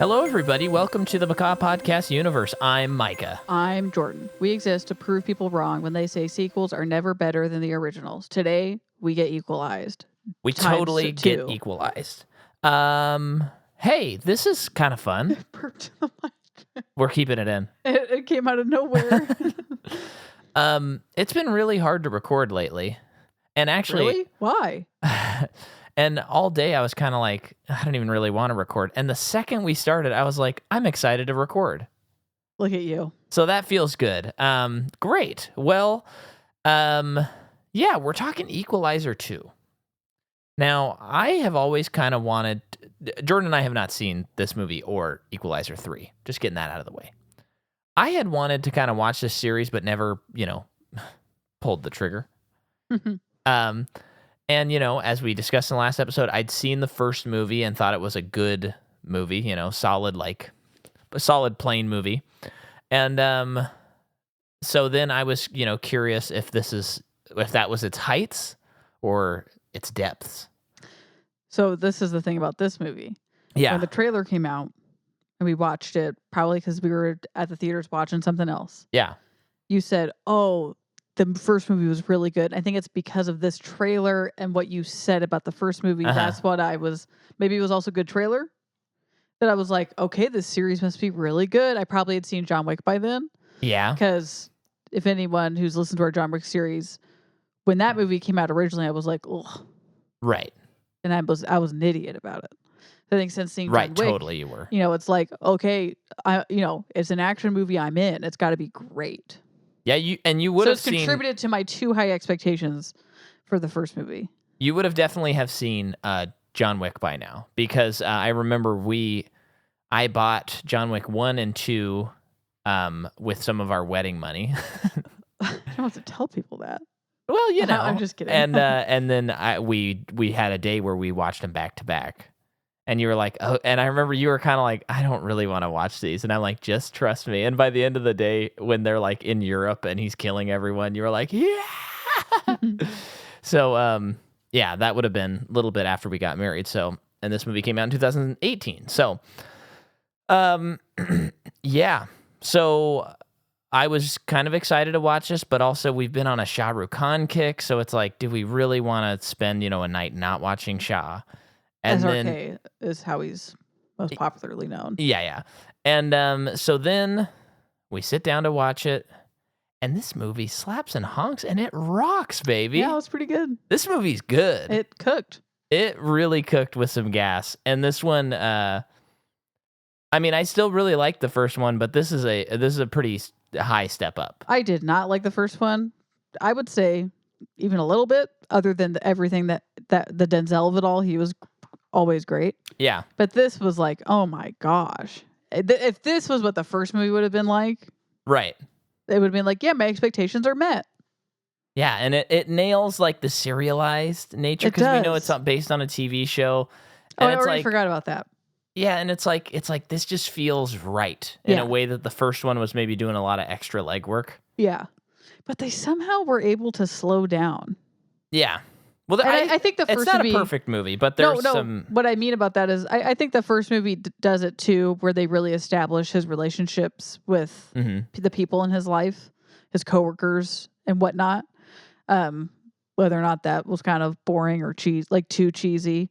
Hello, everybody. Welcome to the Macaw Podcast universe. I'm Micah. I'm Jordan. We exist to prove people wrong when they say sequels are never better than the originals. Today, we get equalized. We Times totally two. get equalized. Hey, this is kind of fun. Burped the mic. We're keeping it in. It came out of nowhere. It's been really hard to record lately. And actually, Really? Why? and all day I was kind of like, I don't even really want to record. And the second we started, I was like, I'm excited to record. Look at you. So that feels good. Great. Well, yeah, we're talking Equalizer 2. Now, I have always kind of wanted... Jordan and I have not seen this movie or Equalizer 3. Just getting that out of the way. I had wanted to kind of watch this series, but never, pulled the trigger. And, as we discussed in the last episode, I'd seen the first movie and thought it was a good movie, solid plain movie. And so then I was, curious if that was its heights or its depths. So this is the thing about this movie. Yeah. When the trailer came out and we watched it, probably because we were at the theaters watching something else. Yeah. You said, oh, the first movie was really good. I think it's because of this trailer and what you said about the first movie. That's what maybe it was also a good trailer. That I was like, okay, this series must be really good. I probably had seen John Wick by then. Yeah. Because if anyone who's listened to our John Wick series, when that movie came out originally, I was like, ugh. Right. And I was an idiot about it. I think since seeing John Wick, totally you were. It's like, okay, it's an action movie I'm in. It's got to be great. Yeah, you would have seen... contributed to my too high expectations for the first movie. You would have definitely have seen John Wick by now, because I remember I bought John Wick 1 and 2 with some of our wedding money. I don't have to tell people that. Well, I'm just kidding. And then we had a day where we watched them back to back. And you were like, oh, and I remember you were kind of like, I don't really want to watch these. And I'm like, just trust me. And by the end of the day, when they're like in Europe and he's killing everyone, you were like, yeah. So, yeah, that would have been a little bit after we got married. So, and this movie came out in 2018. So, yeah. So I was kind of excited to watch this, but also we've been on a Shah Rukh Khan kick. So it's like, do we really want to spend, a night not watching Shah? And SRK is how he's most popularly known. Yeah. And so then we sit down to watch it, and this movie slaps and honks, and it rocks, baby. Yeah, it's pretty good. This movie's good. It cooked. It really cooked with some gas. And this one, I still really like the first one, but this is a pretty high step up. I did not like the first one. I would say even a little bit, other than everything that the Denzel of it all, he was always great. Yeah. But this was like, oh my gosh. If this was what the first movie would have been like, right, it would have been like, yeah, my expectations are met. Yeah, and it nails like the serialized nature, because we know it's based on a TV show. And I already forgot about that. Yeah, and it's like this just feels right in a way that the first one was maybe doing a lot of extra legwork. Yeah. But they somehow were able to slow down. Yeah. Well, I think the first it's not movie, a perfect movie, but there's some... What I mean about that is I think the first movie does it too, where they really establish his relationships with the people in his life, his coworkers and whatnot. Whether or not that was kind of boring or too cheesy.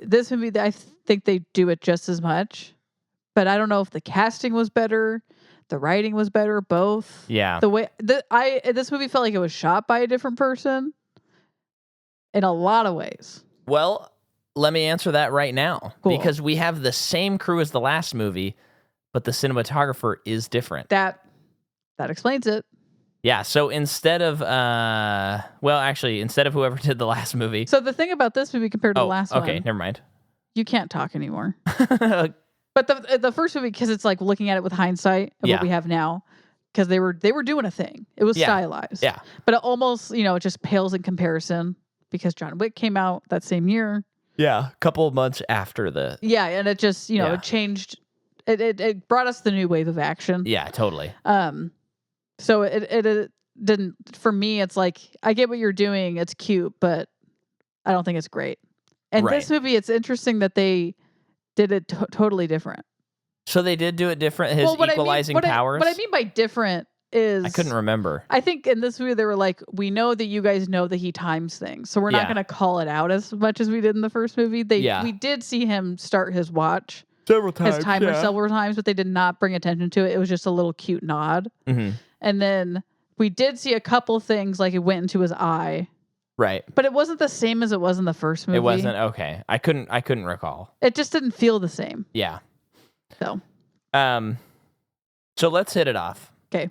This movie, I think they do it just as much, but I don't know if the casting was better, the writing was better, both. Yeah. The way this movie felt like it was shot by a different person in a lot of ways. Well, let me answer that right now. Cool. Because we have the same crew as the last movie, but the cinematographer is different. That explains it. Yeah, so instead of whoever did the last movie. So the thing about this movie compared to the last one. Okay, never mind. You can't talk anymore. But the first movie, because it's like looking at it with hindsight of what we have now, because they were doing a thing. It was stylized. Yeah. But it almost, it just pales in comparison, because John Wick came out that same year. Yeah, a couple of months after the... Yeah, and it just, it changed. It brought us the new wave of action. Yeah, totally. So it didn't, for me, it's like, I get what you're doing. It's cute, but I don't think it's great. And this movie, it's interesting that they did it totally different. So they did do it different. His Well, equalizing powers. What I mean by different is I couldn't remember. I think in this movie they were like, we know that you guys know that he times things, so we're not going to call it out as much as we did in the first movie. We did see him start his watch several times, his timer several times, but they did not bring attention to it. It was just a little cute nod. Mm-hmm. And then we did see a couple things, like it went into his eye. Right. But it wasn't the same as it was in the first movie. It wasn't? Okay. I couldn't recall. It just didn't feel the same. Yeah. So let's hit it off. Okay.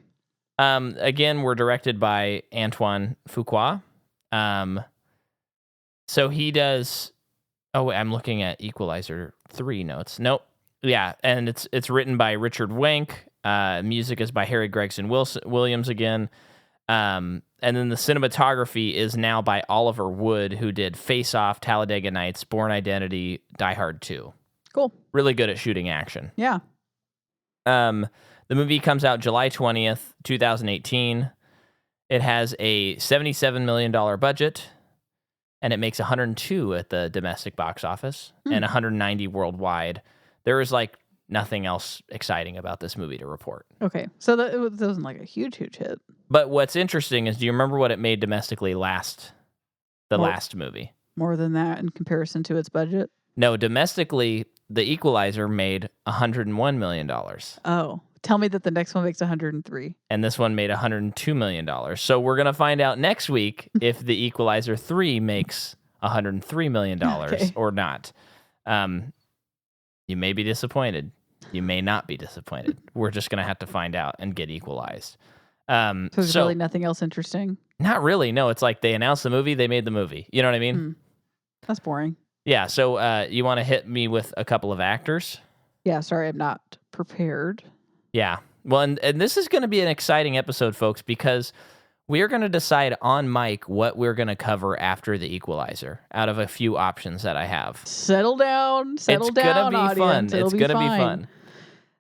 Again, we're directed by Antoine Fuqua. So he does. Oh, wait, I'm looking at Equalizer 3 notes. Nope. Yeah, and it's written by Richard Wank. Music is by Harry Gregson Williams again. And then the cinematography is now by Oliver Wood, who did Face Off, Talladega Nights, Born Identity, Die Hard 2. Cool. Really good at shooting action. Yeah. The movie comes out July 20th, 2018. It has a $77 million budget, and it makes 102 at the domestic box office and 190 worldwide. There is like nothing else exciting about this movie to report. Okay. So it wasn't like a huge hit. But what's interesting is, do you remember what it made domestically last movie? More than that in comparison to its budget? No, domestically, The Equalizer made $101 million. Oh, tell me that the next one makes 103. And this one made $102 million. So we're going to find out next week if The Equalizer 3 makes $103 million or not. You may be disappointed. You may not be disappointed. We're just going to have to find out and get equalized. So there's really nothing else interesting? Not really. No, it's like they announced the movie, they made the movie. You know what I mean? That's boring. Yeah, so you want to hit me with a couple of actors? Yeah, sorry, I'm not prepared. Yeah. Well, and this is going to be an exciting episode, folks, because we are going to decide on mic what we're going to cover after The Equalizer out of a few options that I have. Settle down, it's gonna be audience. fun. It's going to be fun.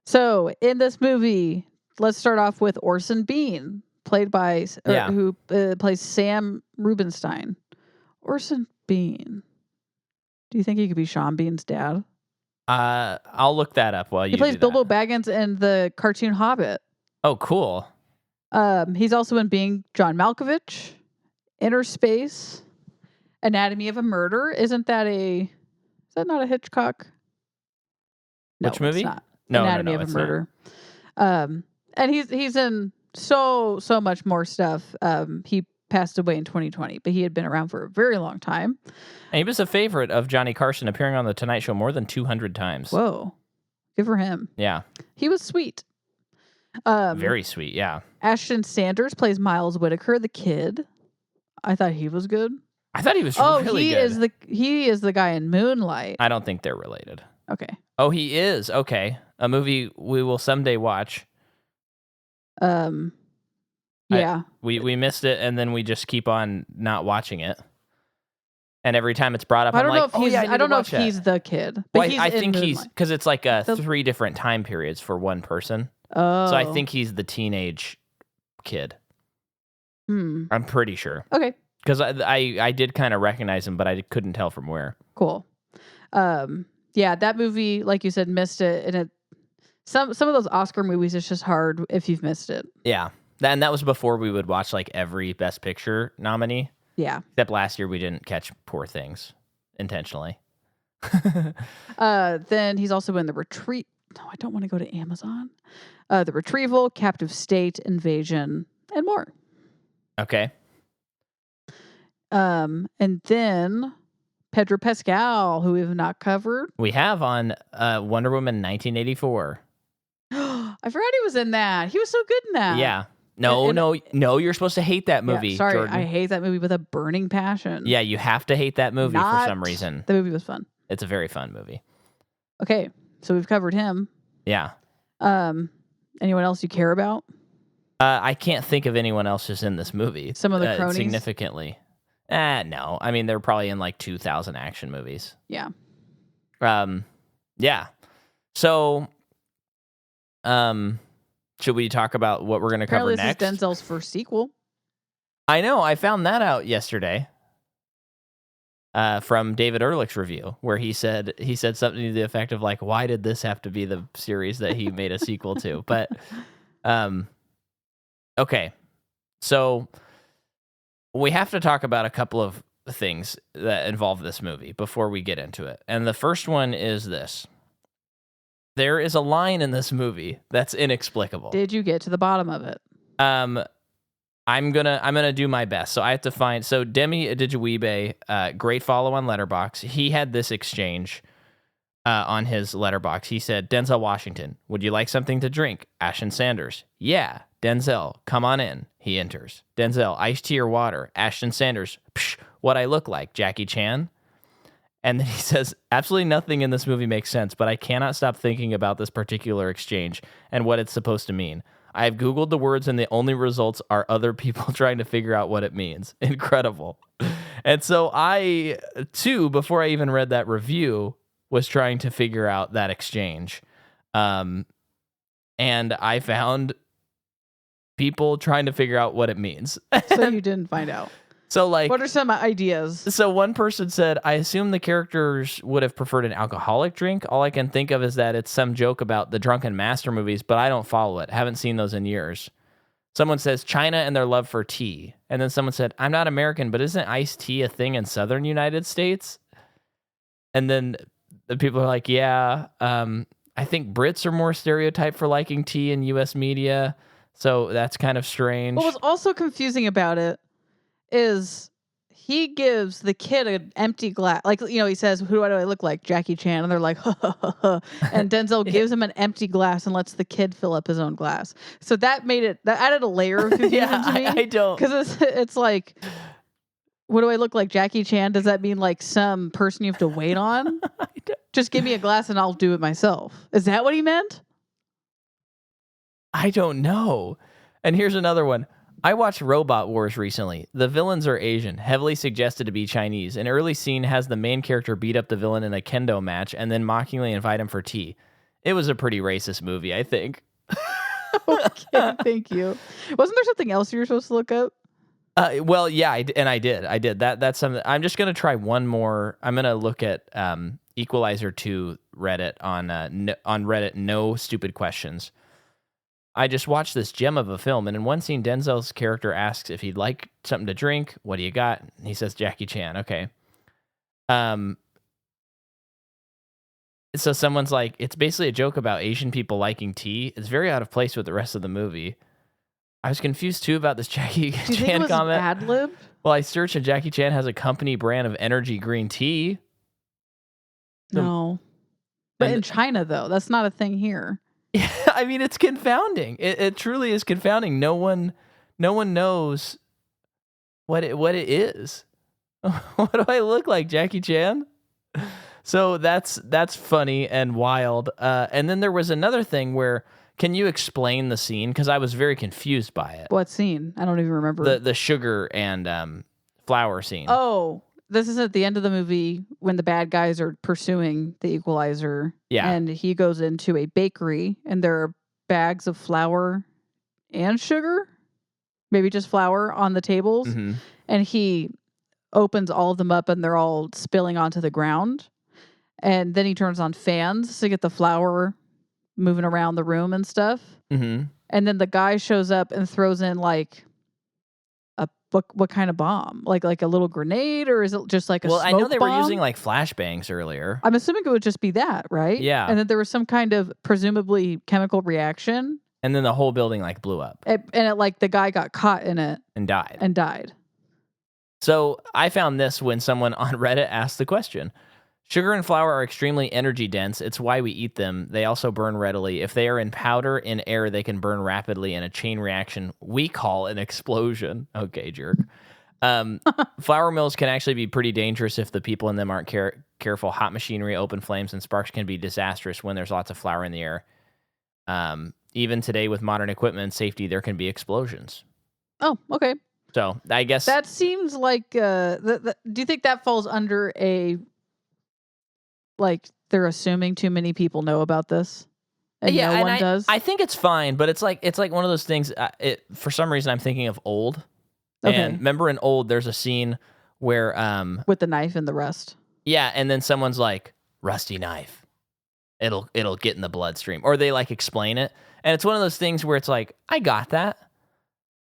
So, in this movie, let's start off with Orson Bean, who plays Sam Rubinstein. Orson Bean. Do you think he could be Sean Bean's dad? I'll look that up while you He plays do that. Bilbo Baggins in the cartoon Hobbit. Oh, cool. He's also in Being John Malkovich, Inner Space, Anatomy of a Murder. Is that not a Hitchcock? No, which movie? It's not. No, Anatomy of a Murder. And he's in so much more stuff. He passed away in 2020, but he had been around for a very long time. And he was a favorite of Johnny Carson, appearing on The Tonight Show more than 200 times. Whoa. Good for him. Yeah. He was sweet. Very sweet, yeah. Ashton Sanders plays Miles Whitaker, the kid. I thought he was good. I thought he was really good. He is the guy in Moonlight. I don't think they're related. Okay. Oh, he is. Okay. A movie we will someday watch. Yeah. We missed it, and then we just keep on not watching it. And every time it's brought up, I don't know if he's the kid. But well, I think he's, because it's like 3 different time periods for one person. Oh. So I think he's the teenage kid. I'm pretty sure. Okay. Because I did kind of recognize him, but I couldn't tell from where. Cool. Yeah, that movie, like you said, missed it. And some of those Oscar movies, it's just hard if you've missed it. Yeah. And that was before we would watch like every Best Picture nominee. Yeah. Except last year we didn't catch Poor Things intentionally. Then he's also in The Retreat. No, I don't want to go to Amazon. The Retrieval, Captive State, Invasion, and more. Okay. And then Pedro Pascal, who we have not covered. We have on Wonder Woman 1984. I forgot he was in that. He was so good in that. Yeah. No, you're supposed to hate that movie. Yeah, sorry, Jordan. I hate that movie with a burning passion. Yeah, you have to hate that movie for some reason. The movie was fun. It's a very fun movie. Okay, so we've covered him. Yeah. Anyone else you care about? I can't think of anyone else who's in this movie. Some of the cronies? Significantly. No. I mean, they're probably in like 2,000 action movies. Yeah. Yeah. So, should we talk about what we're going to cover next? This is Denzel's first sequel. I know. I found that out yesterday. from David Ehrlich's review, where he said something to the effect of like, why did this have to be the series that he made a sequel to? But okay, so we have to talk about a couple of things that involve this movie before we get into it. And the first one is this. There is a line in this movie that's inexplicable. Did you get to the bottom of it? I'm gonna do my best. So I have to find. So Demi Adijuwibe, great follow on Letterboxd. He had this exchange on his Letterboxd. He said, "Denzel Washington, would you like something to drink?" Ashton Sanders, yeah. Denzel, come on in. He enters. Denzel, iced tea or water? Ashton Sanders, psh, what I look like? Jackie Chan. And then he says, absolutely nothing in this movie makes sense, but I cannot stop thinking about this particular exchange and what it's supposed to mean. I've Googled the words and the only results are other people trying to figure out what it means. Incredible. And so I, too, before I even read that review, was trying to figure out that exchange. And I found people trying to figure out what it means. So you didn't find out. So, like, what are some ideas? So one person said, I assume the characters would have preferred an alcoholic drink. All I can think of is that it's some joke about the Drunken Master movies, but I don't follow it. Haven't seen those in years. Someone says China and their love for tea. And then someone said, I'm not American, but isn't iced tea a thing in southern United States? And then the people are like, yeah, I think Brits are more stereotyped for liking tea in U.S. media. So that's kind of strange. What was also confusing about it is he gives the kid an empty glass. Like, you know, he says, who do I look like? Jackie Chan. And they're like, ha, ha, ha, ha. And Denzel gives him an empty glass and lets the kid fill up his own glass. So that added a layer of confusion to me. I don't. Because it's like, what do I look like? Jackie Chan? Does that mean like some person you have to wait on? Just give me a glass and I'll do it myself. Is that what he meant? I don't know. And here's another one. I watched Robot Wars recently. The villains are Asian, heavily suggested to be Chinese. An early scene has the main character beat up the villain in a kendo match and then mockingly invite him for tea. It was a pretty racist movie, I think. Okay, thank you. Wasn't there something else you were supposed to look up? Well, yeah, I did. That's something. I'm just gonna try one more. I'm gonna look at Equalizer 2 Reddit on Reddit. No stupid questions. I just watched this gem of a film, and in one scene, Denzel's character asks if he'd like something to drink. What do you got? And he says Jackie Chan. Okay. So someone's like, it's basically a joke about Asian people liking tea. It's very out of place with the rest of the movie. I was confused too about this Jackie Do you Chan think it was comment. ad-libbed? Well, I searched and Jackie Chan has a company brand of energy green tea. No. But in China, though, that's not a thing here. Yeah, I mean, it's confounding. It truly is confounding. No one knows what it is. What do I look like, Jackie Chan? So that's funny and wild. And then there was another thing where, can you explain the scene? Because I was very confused by it. What scene? I don't even remember. The sugar and flour scene. Oh, this is at the end of the movie when the bad guys are pursuing the Equalizer. Yeah. And he goes into a bakery and there are bags of flour and sugar, maybe just flour on the tables. Mm-hmm. And he opens all of them up and they're all spilling onto the ground. And then he turns on fans to get the flour moving around the room and stuff. Mm-hmm. And then the guy shows up and throws in like what kind of bomb? Like a little grenade, or is it just like a smoke I know they bomb? were using like flashbangs earlier. I'm assuming it would just be that, right? Yeah. And then there was some kind of presumably chemical reaction. And then the whole building like blew up. And it like the guy got caught in it and died. So I found this when someone on Reddit asked the question. Sugar and flour are extremely energy dense. It's why we eat them. They also burn readily. If they are in powder, in air, they can burn rapidly in a chain reaction we call an explosion. Okay, jerk. Flour mills can actually be pretty dangerous if the people in them aren't careful. Hot machinery, open flames, and sparks can be disastrous when there's lots of flour in the air. Even today with modern equipment and safety, there can be explosions. Oh, okay. So I guess that seems like, do you think that falls under a, like they're assuming too many people know about this, and yeah, no one does? I think it's fine, but it's like one of those things. For some reason, I'm thinking of Old. Okay. And remember in Old, there's a scene where with the knife and the rust. yeah, and then someone's like, rusty knife. It'll get in the bloodstream. Or they like explain it. And it's one of those things where it's like, I got that.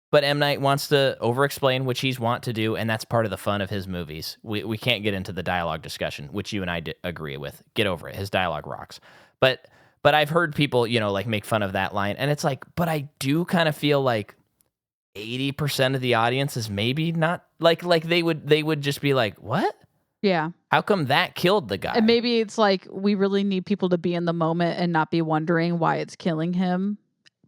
But M. Night wants to over-explain, which he's want to do, and that's part of the fun of his movies. We can't get into the dialogue discussion, which you and I agree with. Get over it. His dialogue rocks. But I've heard people, like make fun of that line, and it's like, but I do kind of feel like 80% of the audience is maybe not like they would just be like, what? Yeah. How come that killed the guy? And maybe it's like we really need people to be in the moment and not be wondering why it's killing him.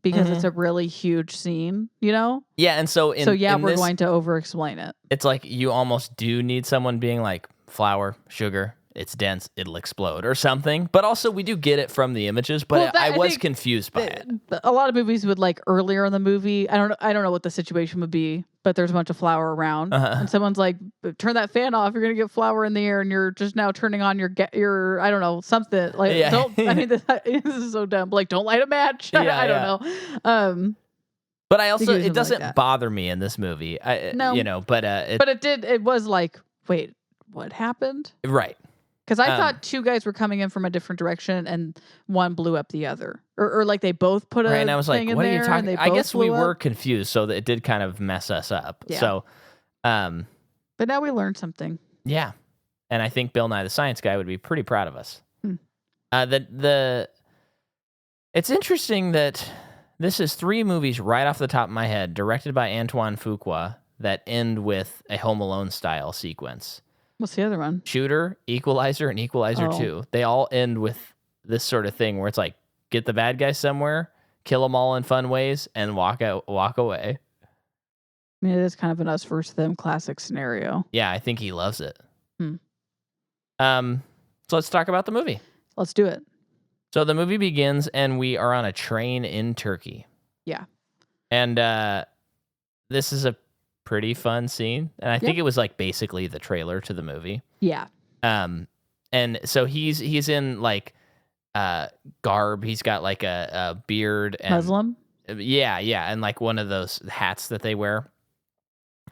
Because it's a really huge scene, Yeah, and so we're going to over-explain it. It's like you almost do need someone being like, flour, sugar, it's dense, it'll explode, or something. But also, we do get it from the images, but I was confused by it. A lot of movies would like earlier in the movie. I don't know what the situation would be, but there's a bunch of flour around, and someone's like, "Turn that fan off! You're gonna get flour in the air, and you're just now turning on your I don't know, something like don't." I mean, this is so dumb. Like, don't light a match. I don't know. But I also it doesn't bother me in this movie. No, but it did. It was like, wait, what happened? Right. Because I thought two guys were coming in from a different direction, and one blew up the other, or like they both put a right. And I was like, thing "What in are you there, talking?" I guess we were up. confused, so that it did kind of mess us up. Yeah. So, but now we learned something. Yeah, and I think Bill Nye the Science Guy would be pretty proud of us. It's interesting that this is 3 movies right off the top of my head, directed by Antoine Fuqua, that end with a Home Alone style sequence. What's the other one? Shooter, Equalizer, and Equalizer 2. They all end with this sort of thing where it's like, get the bad guys somewhere, kill them all in fun ways, and walk away. I mean, it is kind of an us versus them classic scenario. Yeah, I think he loves it. So let's talk about the movie. Let's do it. So the movie begins, and we are on a train in Turkey. Yeah. And this is a pretty fun scene, and I think it was like basically the trailer to the movie. Yeah. And so he's in like garb. He's got like a beard and Muslim. Yeah, and like one of those hats that they wear.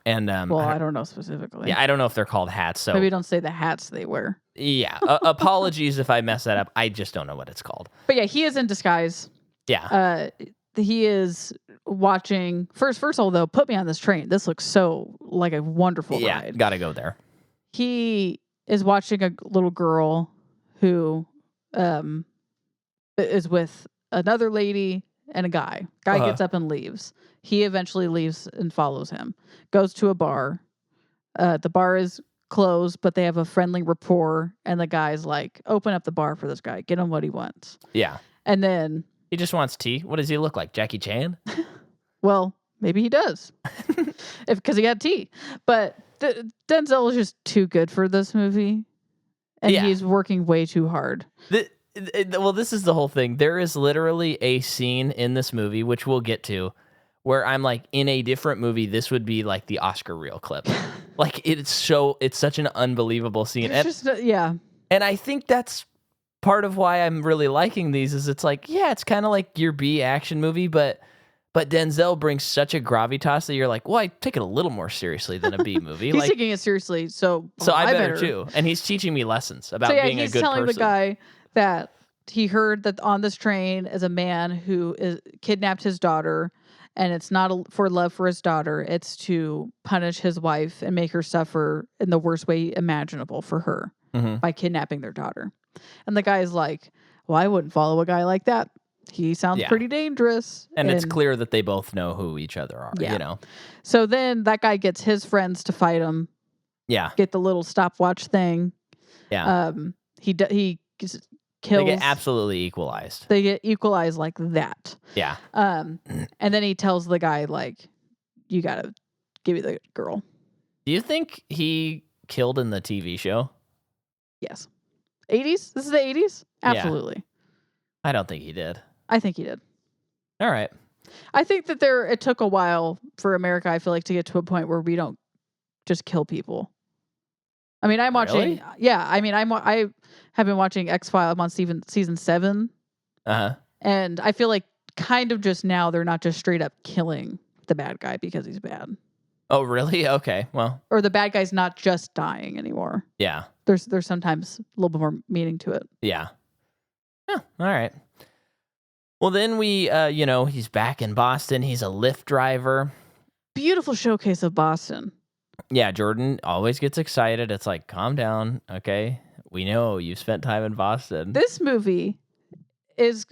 And I don't know specifically. Yeah, I don't know if they're called hats. So maybe don't say the hats they wear. Yeah, apologies if I mess that up. I just don't know what it's called. But yeah, he is in disguise. Yeah. He is watching first of all, though, put me on this train. This looks so like a wonderful ride. Gotta go there. He is watching a little girl who is with another lady and a guy. Guy gets up and leaves. He eventually leaves and follows him. Goes to a bar. The bar is closed, but they have a friendly rapport, and the guy's like, open up the bar for this guy. Get him what he wants. Yeah. And then he just wants tea. What does he look like? Jackie Chan? Well, maybe he does. Because he got tea. But Denzel is just too good for this movie. And he's working way too hard. Well, this is the whole thing. There is literally a scene in this movie, which we'll get to, where I'm like, in a different movie, this would be like the Oscar reel clip. Like, it's such an unbelievable scene. And I think that's part of why I'm really liking these is it's like, it's kind of like your B action movie, but Denzel brings such a gravitas that you're like, well, I take it a little more seriously than a B movie. He's taking it seriously, so I better too. And he's teaching me lessons about being a good person. He's telling the guy that he heard that on this train is a man who kidnapped his daughter, and it's not for love for his daughter. It's to punish his wife and make her suffer in the worst way imaginable for her by kidnapping their daughter. And the guy's like, well, I wouldn't follow a guy like that. He sounds pretty dangerous. And it's clear that they both know who each other are, you know? So then that guy gets his friends to fight him. Yeah. Get the little stopwatch thing. Yeah. He kills. They get absolutely equalized. They get equalized like that. Yeah. And then he tells the guy, like, you got to give me the girl. Do you think he killed in the TV show? Yes. 80s? This is the 80s? Absolutely. Yeah. I don't think he did. I think he did. All right. I think that it took a while for America, I feel like, to get to a point where we don't just kill people. I mean, I'm watching. Really? Yeah, I mean, I have been watching X-Files. I'm on season 7. And I feel like kind of just now they're not just straight up killing the bad guy because he's bad. Oh, really? Okay. Well, Or the bad guy's not just dying anymore. yeah. There's sometimes a little bit more meaning to it. Yeah. Yeah. All right. Well, then we, he's back in Boston. He's a Lyft driver. Beautiful showcase of Boston. Yeah, Jordan always gets excited. It's like, calm down, okay? We know you've spent time in Boston. This movie is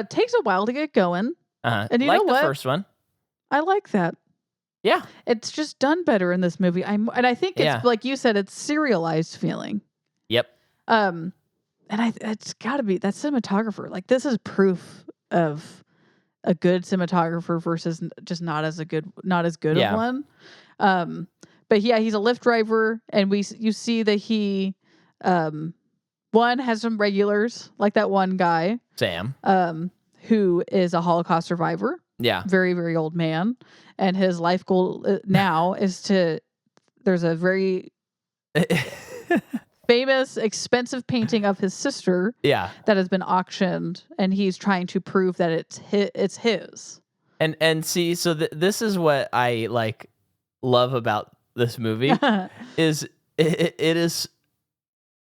takes a while to get going. And you know Like the what? first one. I like that. Yeah. It's just done better in this movie. I think it's like you said, it's serialized feeling. Yep. And it's got to be that cinematographer. Like this is proof of a good cinematographer versus just not as good of one. But yeah, he's a Lyft driver, and you see that he one has some regulars, like that one guy, Sam, who is a Holocaust survivor. Yeah. Very, very old man. And his life goal now is there's a very famous, expensive painting of his sister that has been auctioned, and he's trying to prove that it's his. And see, so this is what I love about this movie is it is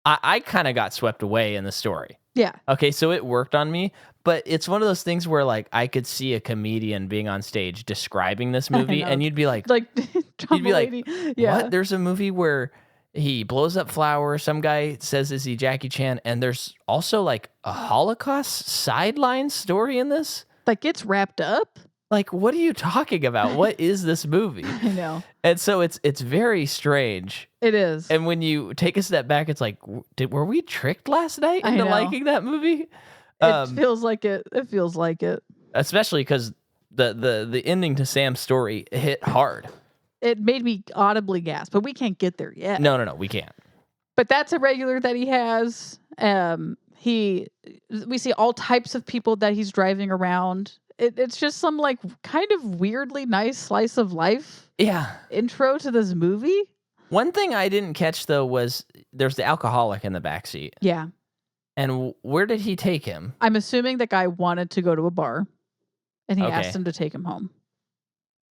I kind of got swept away in the story. Yeah. Okay, so it worked on me, but it's one of those things where I could see a comedian being on stage describing this movie, and you'd be like, you'd be like, what? There's a movie where he blows up flowers. Some guy says, "Is he Jackie Chan?" And there's also a Holocaust sideline story in this. Gets wrapped up. What are you talking about? What is this movie? I know. And so it's very strange. It is. And when you take a step back, it's like, were we tricked last night into liking that movie? It feels like it. It feels like it. Especially because the ending to Sam's story hit hard. It made me audibly gasp, but we can't get there yet. No, we can't. But that's a regular that he has. We see all types of people that he's driving around. It's just some kind of weirdly nice slice of life. Yeah. Intro to this movie. One thing I didn't catch though was there's the alcoholic in the backseat. Yeah. And where did he take him? I'm assuming the guy wanted to go to a bar, and he asked him to take him home.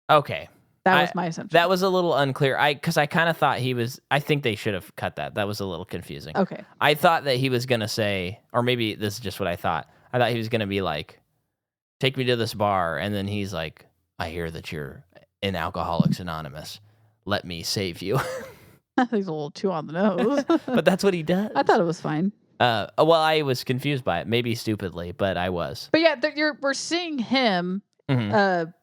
Okay. That was my assumption. That was a little unclear. Because I kind of thought he was. I think they should have cut that. That was a little confusing. Okay. I thought that he was gonna say, or maybe this is just what I thought. I thought he was gonna be like, "Take me to this bar," and then he's like, "I hear that you're in Alcoholics Anonymous. Let me save you." He's a little too on the nose. But that's what he does. I thought it was fine. Well, I was confused by it, maybe stupidly, but I was. But yeah, we're seeing him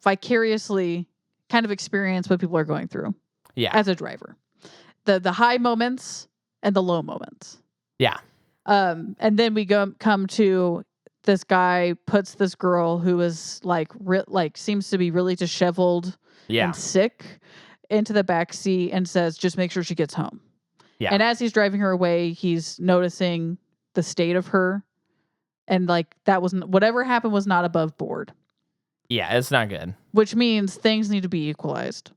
vicariously kind of experience what people are going through. Yeah. As a driver, the high moments and the low moments. Yeah. And then we come to this guy puts this girl who is seems to be really disheveled and sick into the back seat and says, "Just make sure she gets home." Yeah. And as he's driving her away, he's noticing the state of her, and that wasn't whatever happened was not above board. Yeah, it's not good. Which means things need to be equalized.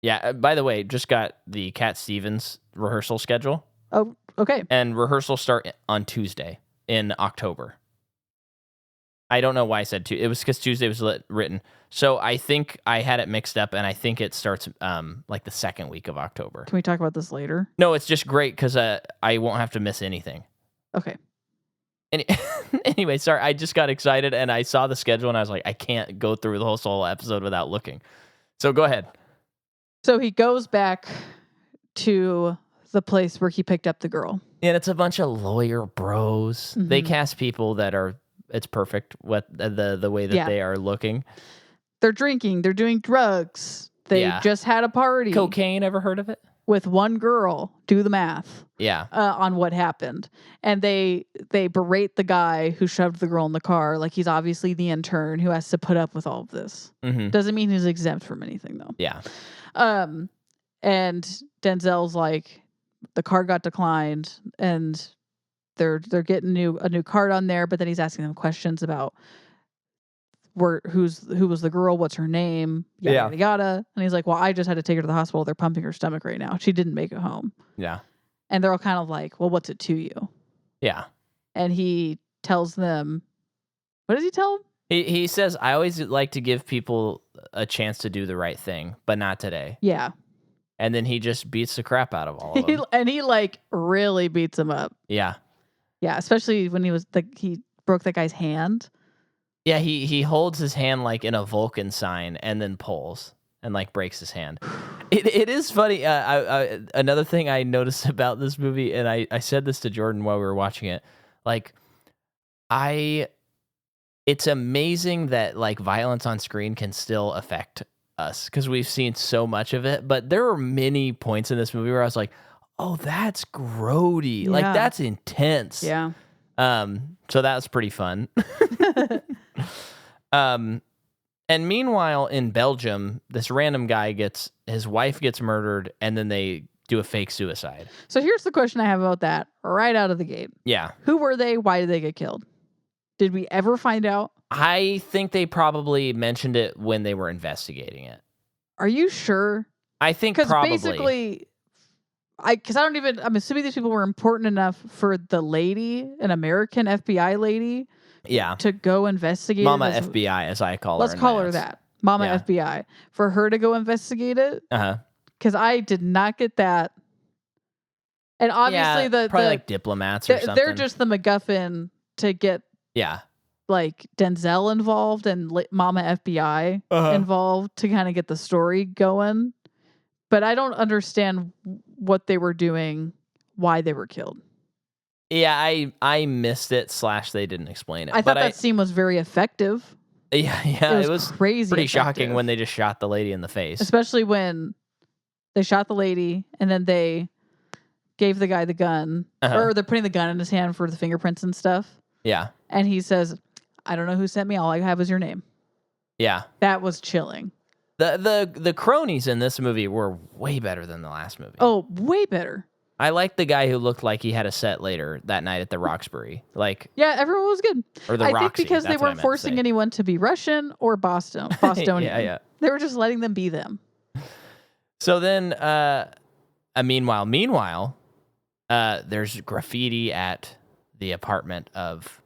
Yeah. By the way, just got the Cat Stevens rehearsal schedule. Oh, okay. And rehearsals start on Tuesday in October. I don't know why I said Tuesday. It was because Tuesday was written. So I think I had it mixed up, and I think it starts the second week of October. Can we talk about this later? No, it's just great because I won't have to miss anything. Okay. Anyway, sorry, I just got excited, and I saw the schedule, and I was like, I can't go through the whole solo episode without looking. So go ahead. So he goes back to the place where he picked up the girl. And it's a bunch of lawyer bros. Mm-hmm. They cast people that are... It's perfect what the way that they are looking. They're drinking. They're doing drugs. They just had a party. Cocaine, ever heard of it? With one girl. Do the math. Yeah. On what happened. And they berate the guy who shoved the girl in the car. Like he's obviously the intern who has to put up with all of this. Mm-hmm. Doesn't mean he's exempt from anything though. Yeah. And Denzel's like, the car got declined and they're getting a new card on there, but then he's asking them questions about who was the girl, what's her name, yada yada. And he's like, well, I just had to take her to the hospital. They're pumping her stomach right now. She didn't make it home. Yeah. And they're all kind of like, well, what's it to you? Yeah. And he tells them, what does he tell them? He says, "I always like to give people a chance to do the right thing, but not today." Yeah. And then he just beats the crap out of all of them. And he like really beats him up. Yeah. Yeah, especially when he broke that guy's hand. Yeah, he holds his hand like in a Vulcan sign and then pulls and like breaks his hand. It is funny. Another thing I noticed about this movie, and I said this to Jordan while we were watching it, like it's amazing that like violence on screen can still affect us because we've seen so much of it. But there were many points in this movie where I was like, "Oh, that's grody. Yeah. Like that's intense." Yeah. So that was pretty fun. And meanwhile, in Belgium, this random guy his wife gets murdered, and then they do a fake suicide. So here's the question I have about that right out of the gate. Yeah. Who were they? Why did they get killed? Did we ever find out? I think they probably mentioned it when they were investigating it. Are you sure? I think Because probably. basically, I'm assuming these people were important enough for the lady, an American FBI lady, Yeah. to go investigate Mama it. FBI, as I call her. Let's call her that. Mama Yeah. FBI. For her to go investigate it. Uh-huh. Because I did not get that. And obviously, probably like diplomats or something. They're just the MacGuffin to get like Denzel involved and Mama FBI involved to kind of get the story going. But I don't understand what they were doing, why they were killed. Yeah, I missed it / they didn't explain it. I thought that scene was very effective. Yeah, it was crazy pretty effective. Shocking when they just shot the lady in the face. Especially when they shot the lady and then they gave the guy the gun. Or they're putting the gun in his hand for the fingerprints and stuff. Yeah. And he says, "I don't know who sent me. All I have is your name." Yeah. That was chilling. The cronies in this movie were way better than the last movie. Oh, way better. I liked the guy who looked like he had a set later that night at the Roxbury. Like, yeah, everyone was good. Or the I Roxy, think because they weren't forcing anyone to be Russian or Bostonian. Yeah. They were just letting them be them. So then, meanwhile, there's graffiti at the apartment of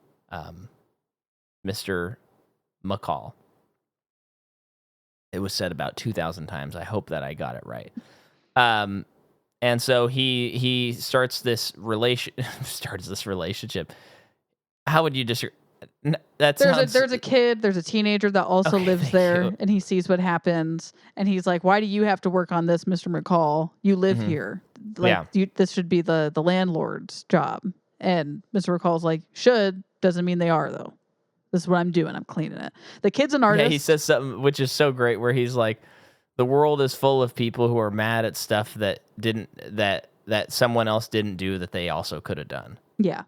Mr. McCall. It was said about 2,000 times. I hope that I got it right. And so he starts this relationship. How would you describe? There's a kid, there's a teenager that also lives there, and he sees what happens, and he's like, "Why do you have to work on this, Mr. McCall? You live here. This should be the landlord's job." And Mr. McCall's like, "Should doesn't mean they are though. This is what I'm doing. I'm cleaning it." The kid's an artist. Yeah, he says something which is so great, where he's like, "The world is full of people who are mad at stuff that someone else didn't do that they also could have done." Yeah.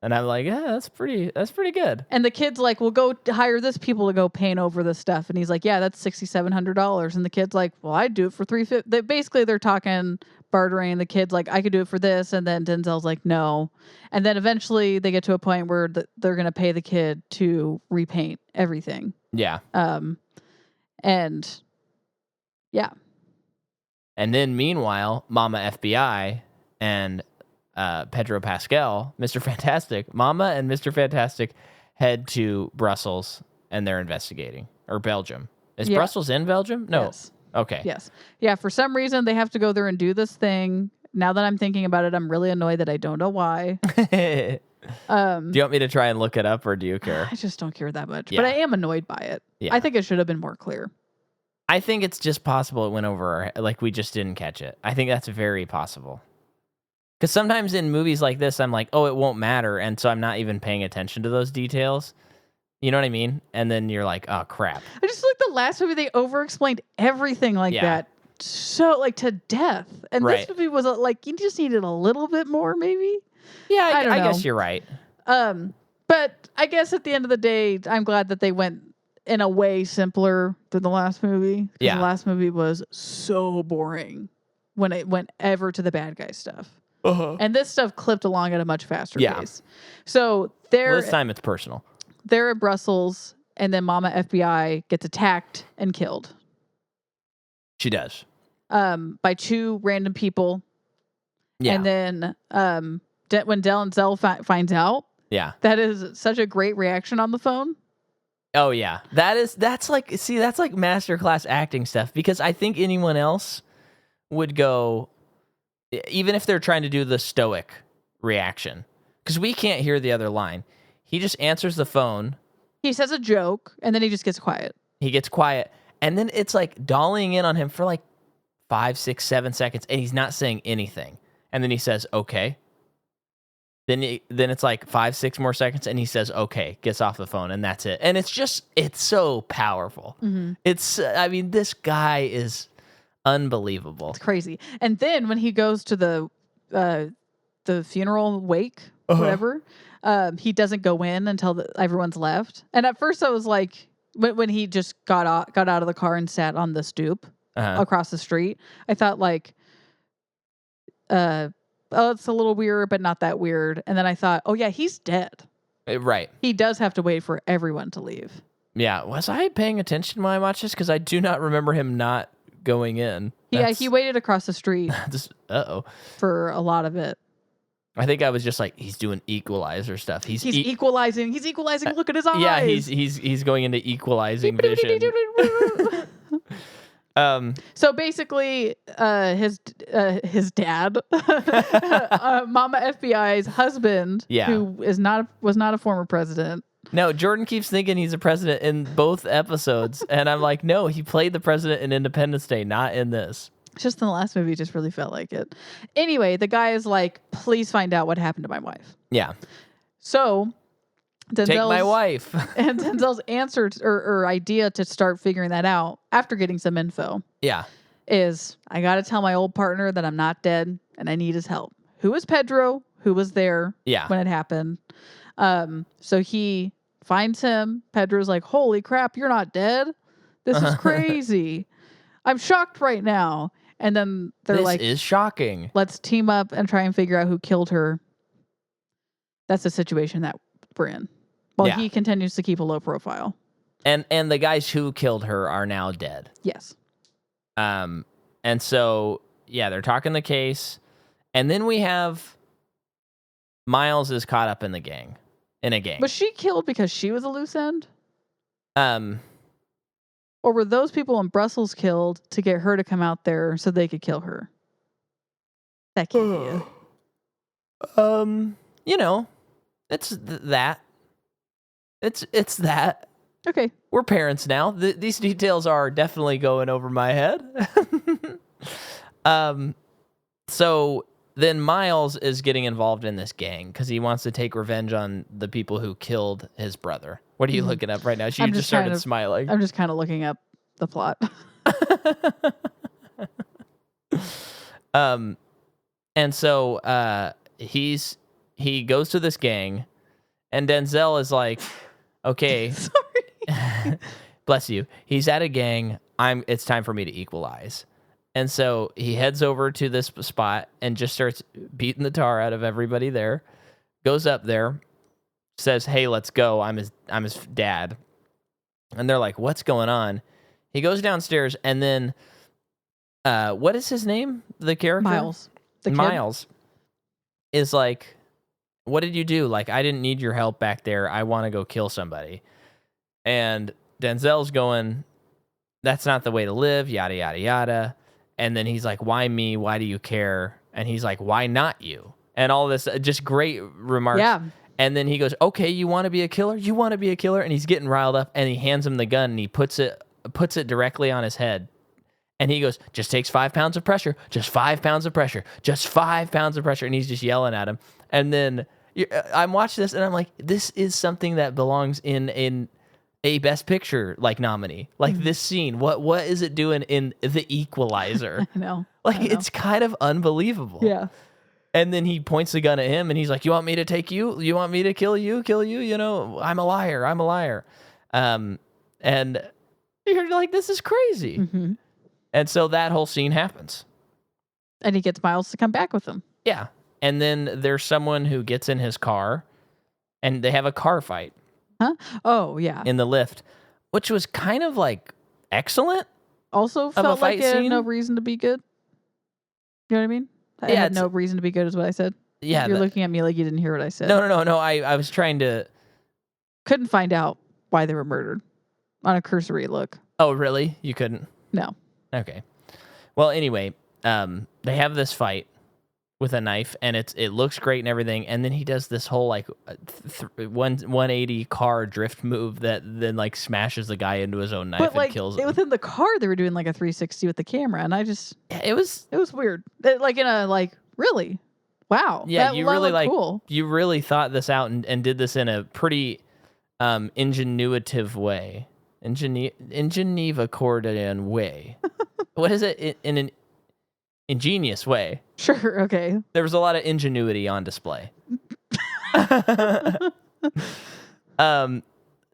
And I'm like, "Yeah, that's pretty good." And the kid's like, "Well, go hire this people to go paint over this stuff." And he's like, "Yeah, that's $6,700." And the kid's like, "Well, I'd do it for $350." Basically, they're talking bartering. And the kid's like, "I could do it for this." And then Denzel's like, "No." And then eventually they get to a point where they're going to pay the kid to repaint everything. Yeah. And yeah. And then meanwhile, Mama FBI and Pedro Pascal, Mr. Fantastic, Mama and Mr. Fantastic head to Brussels and they're investigating. Or Belgium. Is Brussels in Belgium? No. Yes. Okay. Yes. Yeah, for some reason they have to go there and do this thing. Now that I'm thinking about it, I'm really annoyed that I don't know why. Do you want me to try and look it up, or do you care? I just don't care that much. Yeah. But I am annoyed by it. Yeah. I think it should have been more clear. I think it's just possible it went over like we just didn't catch it. I think that's very possible. Because sometimes in movies like this, I'm like, oh, it won't matter. And so I'm not even paying attention to those details. You know what I mean? And then you're like, oh, crap. I just feel like the last movie, they over-explained everything like that. So, like, to death. And this movie was like, you just needed a little bit more, maybe? Yeah, I don't know. I guess you're right. But I guess at the end of the day, I'm glad that they went in a way simpler than the last movie. Yeah. The last movie was so boring when it went ever to the bad guy stuff. And this stuff clipped along at a much faster pace. So this time it's personal. They're at Brussels, and then Mama FBI gets attacked and killed. She does. By two random people. Yeah. And then when Denzel finds out, yeah, that is such a great reaction on the phone. Oh yeah, that's like masterclass acting stuff, because I think anyone else would go, even if they're trying to do the stoic reaction, because we can't hear the other line. He just answers the phone. He says a joke, and then he just gets quiet. He gets quiet, and then it's like dollying in on him for like 5, 6, 7 seconds, and he's not saying anything. And then he says, "Okay." Then it's like 5, 6 more seconds, and he says, "Okay," gets off the phone, and that's it. And it's so powerful. I mean, this guy is unbelievable. It's crazy. And then when he goes to the funeral wake, whatever, he doesn't go in until everyone's left. And at first I was like, when he just got out of the car and sat on the stoop across the street, I thought like, oh, it's a little weird, but not that weird. And then I thought, oh yeah, he's dead. Right. He does have to wait for everyone to leave. Yeah. Was I paying attention when I watched this? Because I do not remember him not going in. Yeah, he waited across the street for a lot of it. I think I was just like, he's doing equalizer stuff. He's equalizing. He's equalizing. Look at his eyes. Yeah, he's going into equalizing vision. So basically, his dad, Mama FBI's husband, who was not a former president. No, Jordan keeps thinking he's a president in both episodes, and I'm like, no, he played the president in Independence Day, not in this. Just in the last movie, it just really felt like it. Anyway, the guy is like, please find out what happened to my wife. Yeah. So take my wife. And Denzel's answer or idea to start figuring that out after getting some info is, I got to tell my old partner that I'm not dead and I need his help. Who is Pedro? Who was there when it happened? So he finds him. Pedro's like, holy crap, you're not dead. This is crazy. I'm shocked right now. And then they're like, this is shocking. Let's team up and try and figure out who killed her. That's the situation that we're in. While he continues to keep a low profile. And the guys who killed her are now dead. Yes. And so, they're talking the case. And then we have Miles is caught up in a gang. Was she killed because she was a loose end? Or were those people in Brussels killed to get her to come out there so they could kill her? That can't be it's that. It's that. Okay. We're parents now. These details are definitely going over my head. So then Miles is getting involved in this gang because he wants to take revenge on the people who killed his brother. What are you looking up right now? She just started smiling. I'm just kind of looking up the plot. And so he goes to this gang, and Denzel is like, okay, sorry, bless you. He's at a gang. It's time for me to equalize. And so he heads over to this spot and just starts beating the tar out of everybody there. Goes up there, says, "Hey, let's go. I'm his dad." And they're like, "What's going on?" He goes downstairs, and then what is his name? The character? Miles. The kid? Miles is like, "What did you do? Like, I didn't need your help back there. I want to go kill somebody." And Denzel's going, "That's not the way to live, yada, yada, yada." And then he's like, "Why me? Why do you care?" And he's like, "Why not you?" And all this, just great remarks. Yeah. And then he goes, "Okay, you want to be a killer? You want to be a killer?" And he's getting riled up, and he hands him the gun, and he puts it directly on his head. And he goes, "Just takes 5 pounds of pressure, just 5 pounds of pressure, just 5 pounds of pressure." And he's just yelling at him. And then I'm watching this, and I'm like, this is something that belongs in a Best Picture nominee. This scene, what is it doing in The Equalizer? I know. It's kind of unbelievable. Yeah. And then he points the gun at him, and he's like, "You want me to take you? You want me to kill you? You know, I'm a liar. And you're like, this is crazy. Mm-hmm. And so that whole scene happens. And he gets Miles to come back with him. Yeah. And then there's someone who gets in his car, and they have a car fight. Huh? Oh, yeah. In the lift, which was kind of excellent. Also felt like it had no reason to be good. You know what I mean? It had no reason to be good is what I said. Yeah. You're looking at me like you didn't hear what I said. No. I was trying to... Couldn't find out. why they were murdered on a cursory look. Oh, really? You couldn't? No. Okay. Well, anyway, they have this fight with a knife, and it looks great and everything, and then he does this whole like 180 car drift move that then like smashes the guy into his own knife But and kills him. within the car, they were doing like a 360 with the camera, and it was weird. Like in a like really, wow. Yeah, you really like cool. You really thought this out and did this in a pretty ingenuitive way, Ingeniva way. What is it? In an ingenious way. Sure. Okay. There was a lot of ingenuity on display.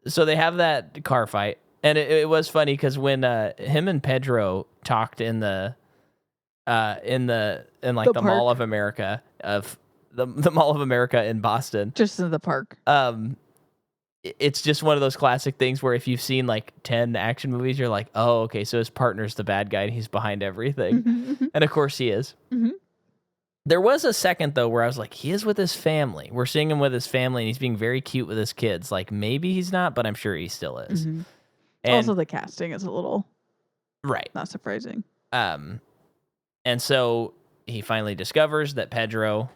So they have that car fight, and it was funny because when him and Pedro talked in the Mall of America of the Mall of America in Boston, just in the park. It's just one of those classic things where if you've seen like 10 action movies, you're like, oh, okay, so his partner's the bad guy and he's behind everything. Mm-hmm. And of course he is. Mm-hmm. There was a second, though, where I was like, he is with his family. We're seeing him with his family, and he's being very cute with his kids. Like, maybe he's not, but I'm sure he still is. Mm-hmm. And, also, the casting is a little... Right. Not surprising. And so he finally discovers that Pedro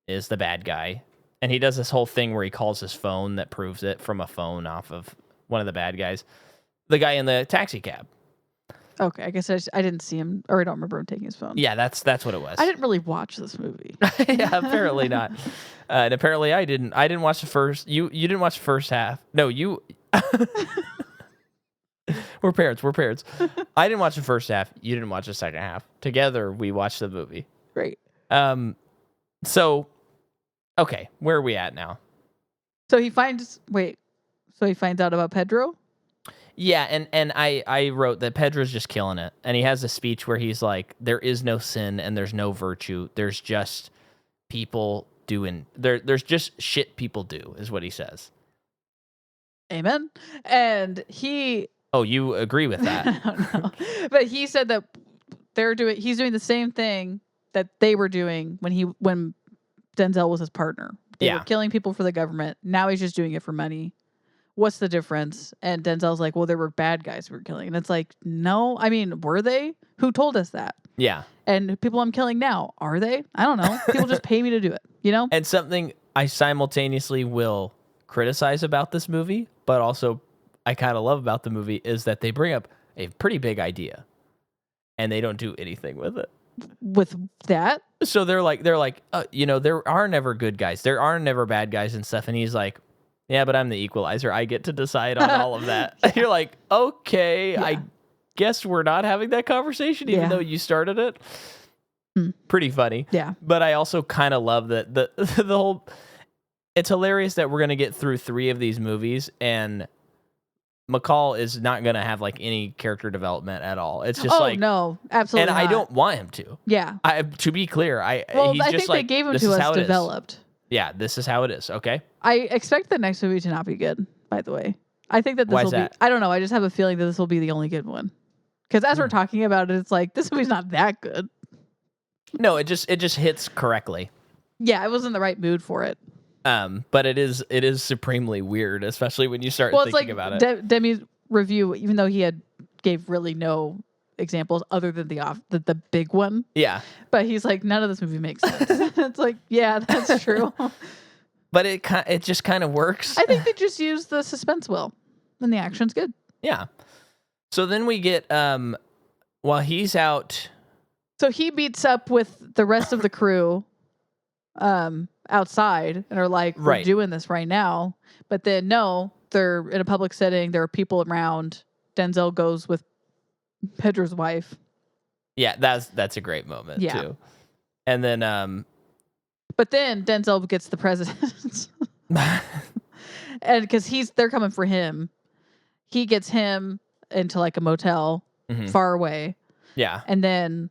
is the bad guy. And he does this whole thing where he calls his phone that proves it from a phone off of one of the bad guys. The guy in the taxi cab. Okay, I guess I didn't see him, or I don't remember him taking his phone. Yeah, that's what it was. I didn't really watch this movie. Yeah, apparently not. And apparently I didn't. I didn't watch the first. You didn't watch the first half. No, you. We're parents. I didn't watch the first half. You didn't watch the second half. Together, we watched the movie. Great. So, okay, where are we at now? So he finds out about Pedro? Yeah, and I wrote that Pedro's just killing it. And he has a speech where he's like, there is no sin and there's no virtue. There's just people doing... There's just shit people do, is what he says. Amen. And he... Oh, you agree with that? I don't know. But he said that he's doing the same thing that they were doing when Denzel was his partner. They were killing people for the government. Now he's just doing it for money. What's the difference? And Denzel's like, well, there were bad guys we were killing. And it's like, no, I mean, were they? Who told us that? Yeah. And people I'm killing now, are they? I don't know. People just pay me to do it, you know? And something I simultaneously will criticize about this movie, but also I kind of love about the movie is that they bring up a pretty big idea and they don't do anything with it. With that? So they're like, there are never good guys. There are never bad guys and stuff. And he's like, yeah, but I'm the equalizer. I get to decide on all of that. Yeah. You're like, okay, yeah. I guess we're not having that conversation, even though you started it. Pretty funny. Yeah. But I also kind of love that the whole... It's hilarious that we're going to get through 3 of these movies, and McCall is not going to have like any character development at all. It's just no, absolutely and not. I don't want him to. Yeah. To be clear, I just think like, they gave him this to is us how it developed. Is. Yeah, this is how it is. Okay. I expect the next movie to not be good, by the way. I think that this will be... I don't know. I just have a feeling that this will be the only good one. Because as we're talking about it, it's like, this movie's not that good. No, it just hits correctly. Yeah, I was in the right mood for it. But it is supremely weird, especially when you start thinking about it. Demi's review, even though he gave really no examples other than the big one. Yeah. But he's like, none of this movie makes sense. It's like, yeah, that's true. But it just kind of works. I think they just use the suspense well, and the action's good. Yeah. So then we get while he's out. So he meets up with the rest of the crew outside and are like, we're doing this right now. But then no, they're in a public setting. There are people around. Denzel goes with Pedro's wife. Yeah, that's a great moment too. And then but then Denzel gets the president. And because they're coming for him. He gets him into like a motel far away. Yeah. And then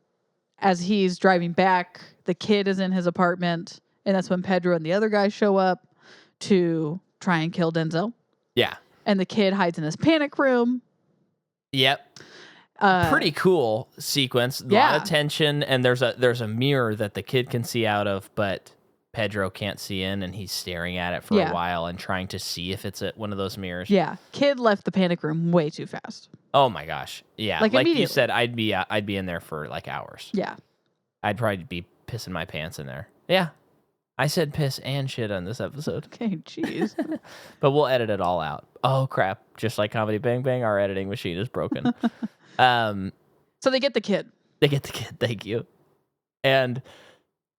as he's driving back, the kid is in his apartment, and that's when Pedro and the other guys show up to try and kill Denzel. Yeah. And the kid hides in his panic room. Yep. Pretty cool sequence. A lot of tension, and there's a mirror that the kid can see out of, but Pedro can't see in, and he's staring at it for a while and trying to see if it's one of those mirrors. Yeah, kid left the panic room way too fast. Oh my gosh, yeah. Like you said, I'd be in there for like hours. Yeah, I'd probably be pissing my pants in there. Yeah, I said piss and shit on this episode. Okay, jeez. But we'll edit it all out. Oh crap! Just like Comedy Bang Bang, our editing machine is broken. So they get the kid. They get the kid. Thank you. And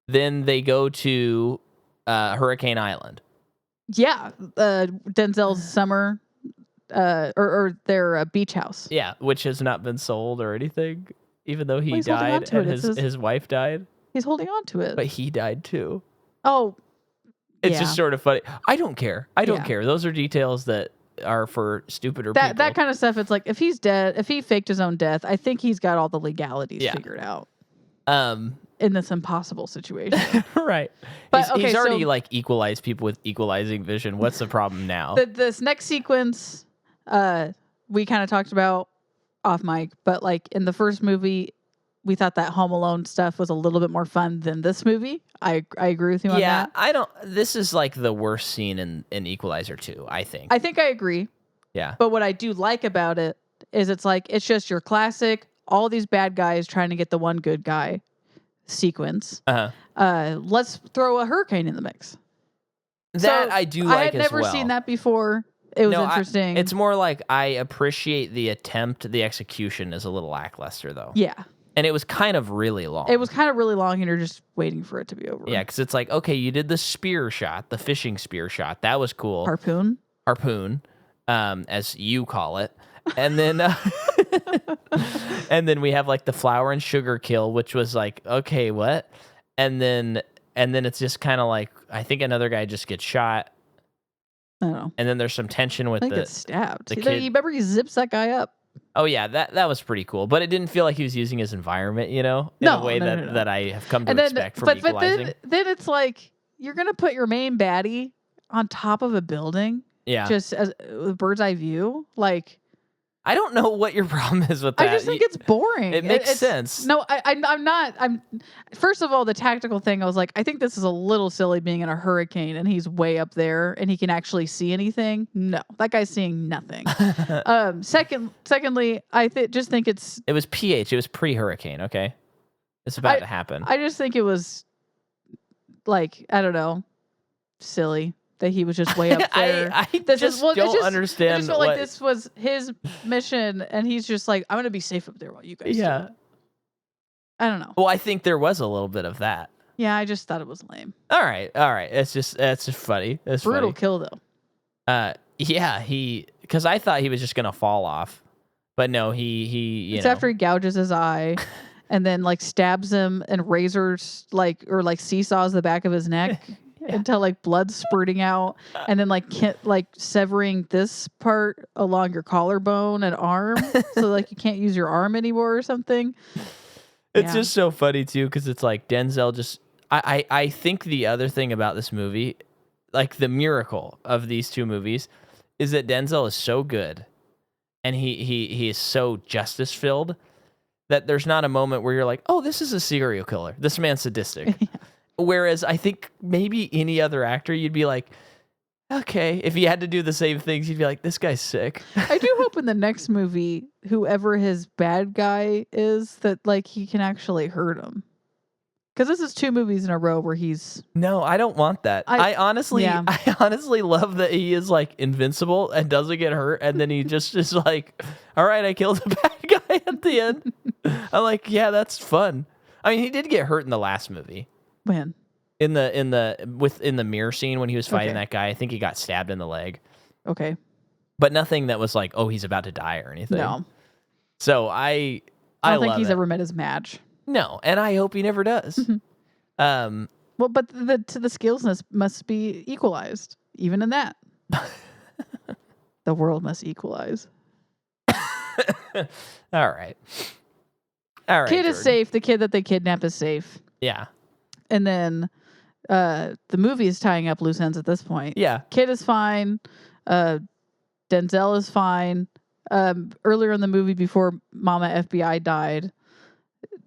then they go to Hurricane Island. Yeah, Denzel's summer, or their beach house. Yeah, which has not been sold or anything, even though he died and his wife died. He's holding on to it, but he died too. Oh, it's just sort of funny. I don't care. I don't care. Those are details that are for stupider people. That kind of stuff. It's like if he's dead, if he faked his own death, I think he's got all the legalities figured out. In this impossible situation. Right. But he's already like equalized people with equalizing vision. What's the problem now? This next sequence, we kind of talked about off mic, but like in the first movie, we thought that Home Alone stuff was a little bit more fun than this movie. I agree with you on that. Yeah, this is like the worst scene in Equalizer 2, I think. I think I agree. Yeah. But what I do like about it is it's just your classic, all these bad guys trying to get the one good guy sequence. Let's throw a hurricane in the mix. That I do like as well. I had never seen that before. It was interesting. It's more like I appreciate the attempt. The execution is a little lackluster, though. Yeah. And it was kind of really long. It was kind of really long, and you're just waiting for it to be over. Yeah, because it's like, okay, you did the spear shot, the fishing spear shot. That was cool. Harpoon, as you call it. And then and then we have like the flour and sugar kill, which was like, okay, what? And then it's just kind of like, I think another guy just gets shot. I don't know. And then there's some tension with gets stabbed. The kid. You remember he zips that guy up. Oh yeah, that was pretty cool, but it didn't feel like he was using his environment, in a way that I have come to expect from equalizing. But then it's like you're gonna put your main baddie on top of a building, just as with bird's eye view. Like, I don't know what your problem is with that. I just think it's boring. It makes sense. No, I'm not. First of all, the tactical thing. I was like, I think this is a little silly being in a hurricane and he's way up there and he can actually see anything. No, that guy's seeing nothing. Secondly, I just think it was PH. It was pre-hurricane. Okay, it's about to happen. I just think it was like, I don't know, silly. That he was just way up there. I don't understand. I just felt like this was his mission, and he's just like, I'm going to be safe up there while you guys do it. I don't know. Well, I think there was a little bit of that. Yeah, I just thought it was lame. All right. That's just funny. It's brutal funny. Kill, though. Yeah, because I thought he was just going to fall off. But no, it's after he gouges his eye. And then like stabs him and razors or seesaws the back of his neck. Until like blood's spurting out, and then like severing this part along your collarbone and arm, so like you can't use your arm anymore or something. It's just so funny too, because it's like Denzel just. I think the other thing about this movie, like the miracle of these two movies, is that Denzel is so good, and he is so justice filled that there's not a moment where you're like, oh, this is a serial killer. This man's sadistic. Whereas I think maybe any other actor, you'd be like, okay, if he had to do the same things, you'd be like, this guy's sick. I do hope in the next movie, whoever his bad guy is, that like he can actually hurt him. Because this is 2 movies in a row where he's... No, I don't want that. I honestly love that he is like invincible and doesn't get hurt, and then he just is like, all right, I killed the bad guy at the end. I'm like, yeah, that's fun. I mean, he did get hurt in the last movie. When? In the mirror scene when he was fighting that guy, I think he got stabbed in the leg. Okay. But nothing that was like, oh, he's about to die or anything. No. So I don't think he's ever met his match. No, and I hope he never does. Well, but the skills must be equalized, even in that. The world must equalize. All right. Kid is safe. The kid that they kidnap is safe. Yeah. And then the movie is tying up loose ends at this point. Yeah. Kid is fine. Denzel is fine. Earlier in the movie, before Mama FBI died,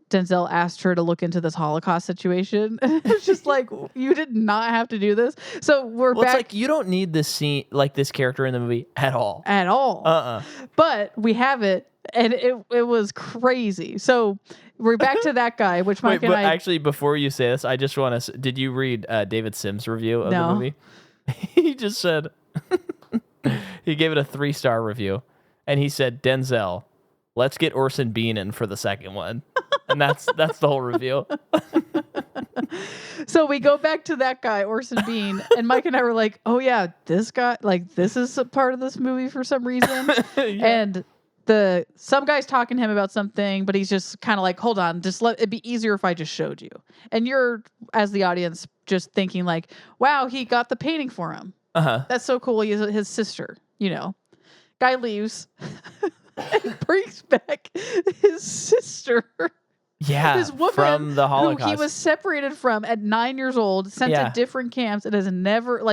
Denzel asked her to look into this Holocaust situation. It's just like, you did not have to do this. So we're back. It's like, you don't need this scene, like this character in the movie at all. At all. But we have it, and it was crazy. So we're back to that guy, which Mike and I... Actually, before you say this, I just want to... Did you read David Sims' review of the movie? He just said... he gave it a 3-star review, and he said, Denzel, let's get Orson Bean in for the second one. And that's the whole review. So we go back to that guy, Orson Bean, and Mike and I were like, oh yeah, this guy, like, this is a part of this movie for some reason. And some guy's talking to him about something, but he's just kind of like, hold on, just it'd be easier if I just showed you. And you're, as the audience, just thinking like, wow, he got the painting for him. That's so cool. He's his sister, Guy leaves and brings back his sister. Yeah, this woman from the Holocaust, who he was separated from at 9 years old, sent to different camps, and has never,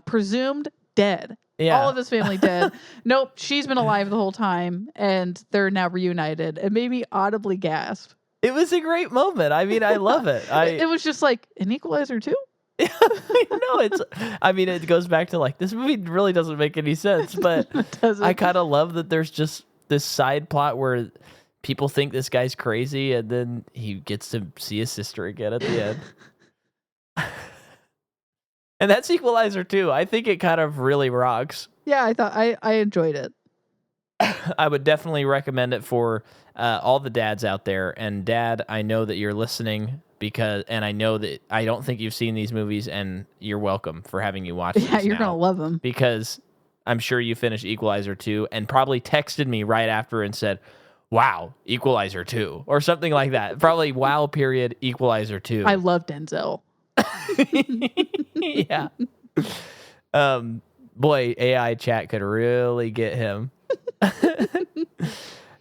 presumed dead. Yeah. All of his family dead. Nope, she's been alive the whole time, and they're now reunited. It made me audibly gasp. It was a great moment. I mean, I love it. It was just like an Equalizer too. It goes back to like, this movie really doesn't make any sense, but I kind of love that there's just this side plot where people think this guy's crazy, and then he gets to see his sister again at the end. And that's Equalizer too. I think it kind of really rocks. Yeah, I thought I enjoyed it. I would definitely recommend it for all the dads out there. And Dad, I know that you're listening, and I know that I don't think you've seen these movies, and you're welcome for having you watch. Yeah, you're gonna love them, because I'm sure you finished Equalizer 2 and probably texted me right after and said, wow, Equalizer 2, or something like that. Probably wow, period, Equalizer 2. I love Denzel. Yeah. Boy, AI chat could really get him.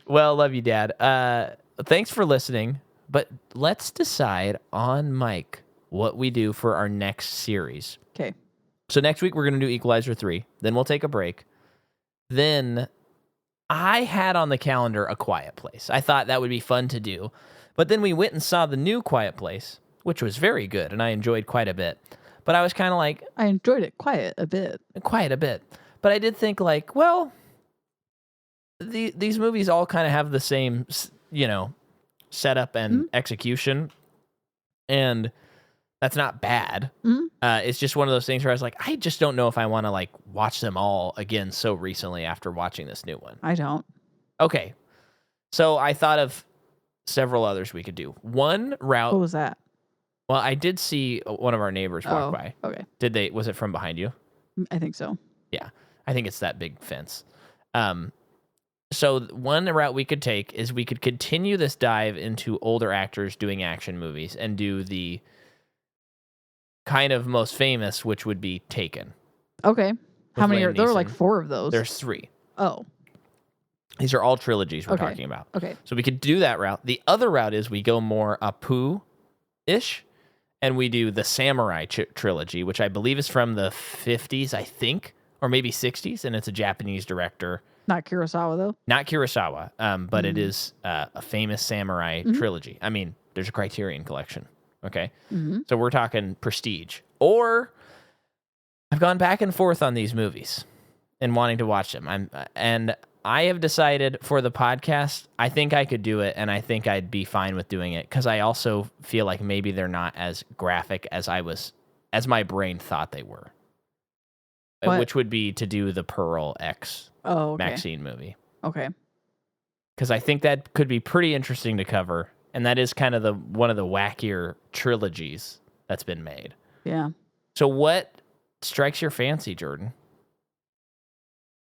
Well, love you, Dad. Thanks for listening, but let's decide on Mike what we do for our next series. Okay. So next week we're going to do Equalizer 3. Then we'll take a break. Then I had on the calendar A Quiet Place. I thought that would be fun to do. But then we went and saw the new Quiet Place, which was very good, and I enjoyed quite a bit. But I was kind of like... I enjoyed it quite a bit. But I did think like, well, these movies all kind of have the same, setup and execution. And that's not bad. It's just one of those things where I was like, I just don't know if I want to like watch them all again so recently after watching this new one. I don't. Okay. So I thought of several others we could do. One route. What was that? Well, I did see one of our neighbors walk by. Okay. Was it from behind you? I think so. Yeah. I think it's that big fence. So one route we could take is we could continue this dive into older actors doing action movies and do the kind of most famous, which would be Taken. Okay. How many are there? Are like 4 of those. There's 3. Oh. These are all trilogies we're talking about. Okay. So we could do that route. The other route is we go more Apu-ish, and we do the Samurai trilogy, which I believe is from the 50s, I think, or maybe 60s, and it's a Japanese director. Not Kurosawa, though? Not Kurosawa, but it is a famous samurai trilogy. I mean, there's a Criterion collection, okay? So we're talking prestige. Or I've gone back and forth on these movies and wanting to watch them. And I have decided for the podcast, I think I could do it, and I think I'd be fine with doing it, because I also feel like maybe they're not as graphic as as my brain thought they were. What? Which would be to do the Pearl X Maxine movie. Okay. Because I think that could be pretty interesting to cover, and that is kind of one of the wackier trilogies that's been made. Yeah. So what strikes your fancy, Jordan?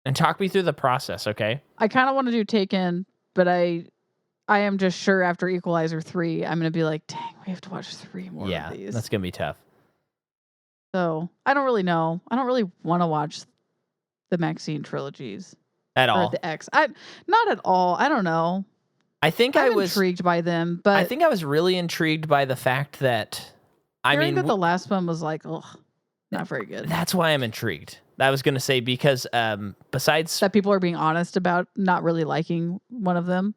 And talk me through the process, okay? I kind of want to do Taken, but I am just sure after Equalizer 3, I'm going to be like, dang, we have to watch 3 more of these. Yeah, that's going to be tough. So I don't really know. I don't really want to watch the Maxine trilogies. At all? Or the X. Not at all. I don't know. I think I'm intrigued by them, but... I think I was really intrigued by the fact that... that the last one was like, oh, not very good. That's why I'm intrigued. I was going to say, because besides... That people are being honest about not really liking one of them.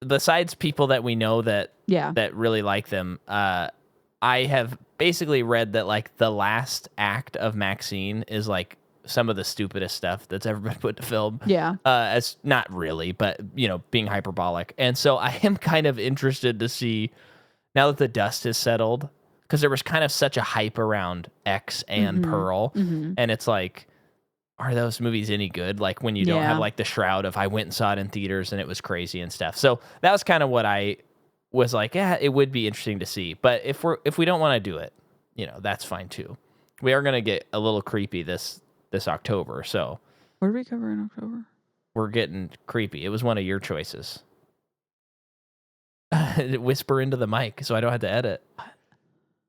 besides people that we know that really like them, I have basically read that like the last act of Maxine is like some of the stupidest stuff that's ever been put to film. Yeah. It's not really, but being hyperbolic. And so I am kind of interested to see now that the dust has settled, because there was kind of such a hype around X and Pearl, and it's like, are those movies any good? Like when you don't have like the shroud of I went and saw it in theaters and it was crazy and stuff. So that was kind of what I was like, yeah, it would be interesting to see. But if we don't want to do it, that's fine too. We are gonna get a little creepy this October. So what did we cover in October? We're getting creepy. It was one of your choices. Whisper into the mic so I don't have to edit.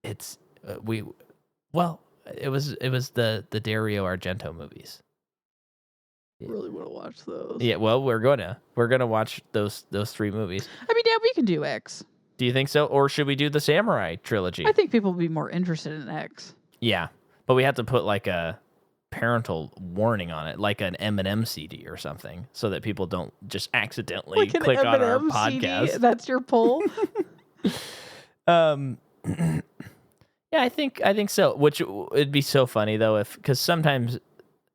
It's it was the Dario Argento movies. I really want to watch those. Yeah, well, we're gonna watch those 3 movies. I mean, yeah, we can do X. Do you think so, or should we do the Samurai trilogy? I think people will be more interested in X. Yeah, but we have to put like a parental warning on it, like an Eminem CD or something, so that people don't just accidentally like click on our CD? podcast. That's your poll. Yeah, I think so. Which it'd be so funny though, because sometimes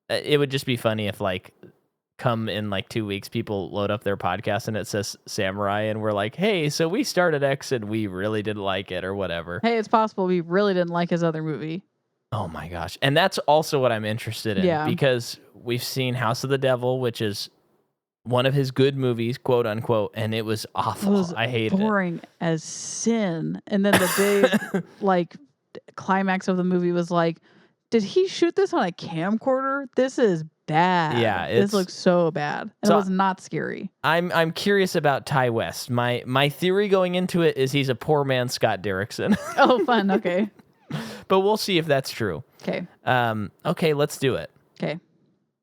it would just be funny if like come in like 2 weeks, people load up their podcast and it says Samurai, and we're like, hey, so we started X and we really didn't like it or whatever. Hey, it's possible we really didn't like his other movie. Oh my gosh. And that's also what I'm interested in, because we've seen House of the Devil, which is one of his good movies, quote unquote, and it was awful. I hated it. Boring as sin. And then the big like climax of the movie was like, did he shoot this on a camcorder? This is bad. Yeah, this looks so bad. And it was not scary. I'm curious about Ty West. My theory going into it is he's a poor man Scott Derrickson. Oh, fun. Okay. But we'll see if that's true. Okay. Okay, let's do it. Okay.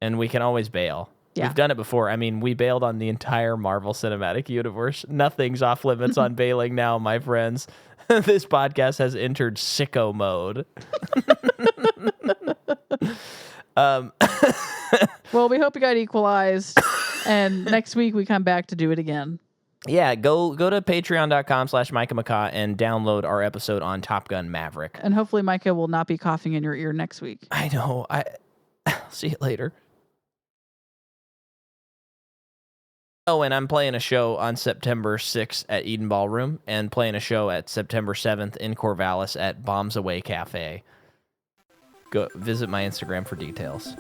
And we can always bail. Yeah. We've done it before. I mean, we bailed on the entire Marvel Cinematic Universe. Nothing's off limits on bailing now, my friends. This podcast has entered sicko mode. Well, we hope you got equalized. And next week we come back to do it again. Yeah, go to patreon.com/Micah McCaw and download our episode on Top Gun Maverick. And hopefully Micah will not be coughing in your ear next week. I know. I'll see you later. Oh, and I'm playing a show on September 6th at Eden Ballroom and playing a show at September 7th in Corvallis at Bombs Away Cafe. Go visit my Instagram for details.